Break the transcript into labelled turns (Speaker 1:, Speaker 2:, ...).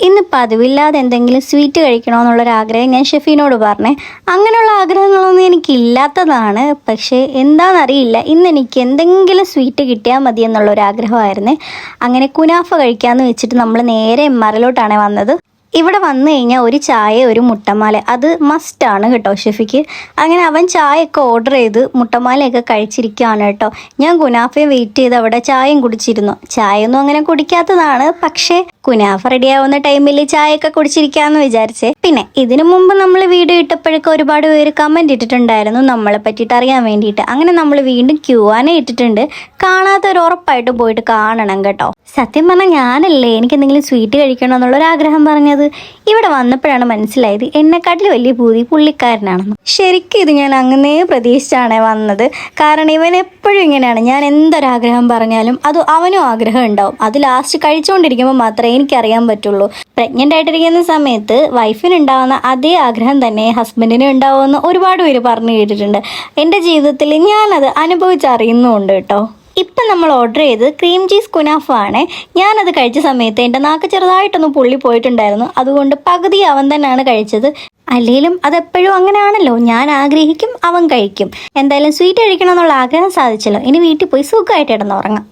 Speaker 1: ഇന്ന് പതിവില്ലാതെ എന്തെങ്കിലും സ്വീറ്റ് കഴിക്കണമെന്നുള്ളൊരാഗ്രഹം ഞാൻ ഷെഫീനോട് പറഞ്ഞേ. അങ്ങനെയുള്ള ആഗ്രഹങ്ങളൊന്നും എനിക്കില്ലാത്തതാണ്. പക്ഷേ എന്താണെന്നറിയില്ല, ഇന്ന് എനിക്ക് എന്തെങ്കിലും സ്വീറ്റ് കിട്ടിയാൽ മതി എന്നുള്ളൊരാഗ്രഹമായിരുന്നേ. അങ്ങനെ കുനാഫ കഴിക്കാമെന്ന് വെച്ചിട്ട് നമ്മൾ നേരെ എംആറിലോട്ടാണ് വന്നത്. ഇവിടെ വന്നു കഴിഞ്ഞാൽ ഒരു ചായ ഒരു മുട്ടമാല അത് മസ്റ്റാണ് കേട്ടോ ഷെഫിക്ക്. അങ്ങനെ അവൻ ചായയൊക്കെ ഓർഡർ ചെയ്ത് മുട്ടമാലയൊക്കെ കഴിച്ചിരിക്കുകയാണ് കേട്ടോ. ഞാൻ കുനാഫയെ വെയിറ്റ് ചെയ്ത് അവിടെ ചായയും കുടിച്ചിരുന്നു. ചായയൊന്നും അങ്ങനെ കുടിക്കാത്തതാണ്, പക്ഷേ കുനാഫ റെഡിയാവുന്ന ടൈമിൽ ചായയൊക്കെ കുടിച്ചിരിക്കാമെന്ന് വിചാരിച്ചേ. പിന്നെ ഇതിനു മുമ്പ് നമ്മൾ വീഡിയോ ഇട്ടപ്പോഴൊക്കെ ഒരുപാട് പേര് കമൻറ്റ് ഇട്ടിട്ടുണ്ടായിരുന്നു നമ്മളെ പറ്റിയിട്ട് അറിയാൻ വേണ്ടിയിട്ട്. അങ്ങനെ നമ്മൾ വീണ്ടും ക്യൂവാനെ ഇട്ടിട്ടുണ്ട്. കാണാത്തവർ ഉറപ്പായിട്ടും പോയിട്ട് കാണണം കേട്ടോ. സത്യം പറഞ്ഞാൽ ഞാനല്ലേ എനിക്ക് എന്തെങ്കിലും സ്വീറ്റ് കഴിക്കണം എന്നുള്ളൊരാഗ്രഹം പറഞ്ഞത്. ഇവിടെ വന്നപ്പോഴാണ് മനസ്സിലായത് എന്നെക്കാട്ടിൽ വലിയ പൂതി പുള്ളിക്കാരനാണെന്ന്. ശരിക്കും ഇത് ഞാൻ അങ്ങനെ പ്രതീക്ഷിച്ചാണ് വന്നത്. കാരണം ഇവൻ എപ്പോഴും ഇങ്ങനെയാണ്. ഞാൻ എന്തൊരാഗ്രഹം പറഞ്ഞാലും അത് അവനും ആഗ്രഹം ഉണ്ടാവും. അത് ലാസ്റ്റ് കഴിച്ചുകൊണ്ടിരിക്കുമ്പോൾ മാത്രമേ എനിക്കറിയാൻ പറ്റുള്ളൂ. പ്രഗ്നൻ്റ് ആയിട്ടിരിക്കുന്ന സമയത്ത് വൈഫിനുണ്ടാവുന്ന അതേ ആഗ്രഹം തന്നെ ഹസ്ബൻഡിനും ഉണ്ടാവുമെന്ന് ഒരുപാട് പേര് പറഞ്ഞു കേട്ടിട്ടുണ്ട്. എൻ്റെ ജീവിതത്തിൽ ഞാനത് അനുഭവിച്ചറിയുന്നുമുണ്ട് കേട്ടോ. ഇപ്പം നമ്മൾ ഓർഡർ ചെയ്ത് ക്രീം ചീസ് കുനാഫ ആണ്. ഞാനത് കഴിച്ച സമയത്ത് എൻ്റെ നാക്ക് ചെറുതായിട്ടൊന്ന് പൊള്ളി പോയിട്ടുണ്ടായിരുന്നു. അതുകൊണ്ട് പകുതി അവൻ തന്നെയാണ് കഴിച്ചത്. അല്ലെങ്കിലും അതെപ്പോഴും അങ്ങനെയാണല്ലോ, ഞാൻ ആഗ്രഹിക്കും അവൻ കഴിക്കും. എന്തായാലും സ്വീറ്റ് കഴിക്കണം എന്നുള്ള ആഗ്രഹം സാധിച്ചല്ലോ. ഇനി വീട്ടിൽ പോയി സുഖമായിട്ട് കിടന്നുറങ്ങാം.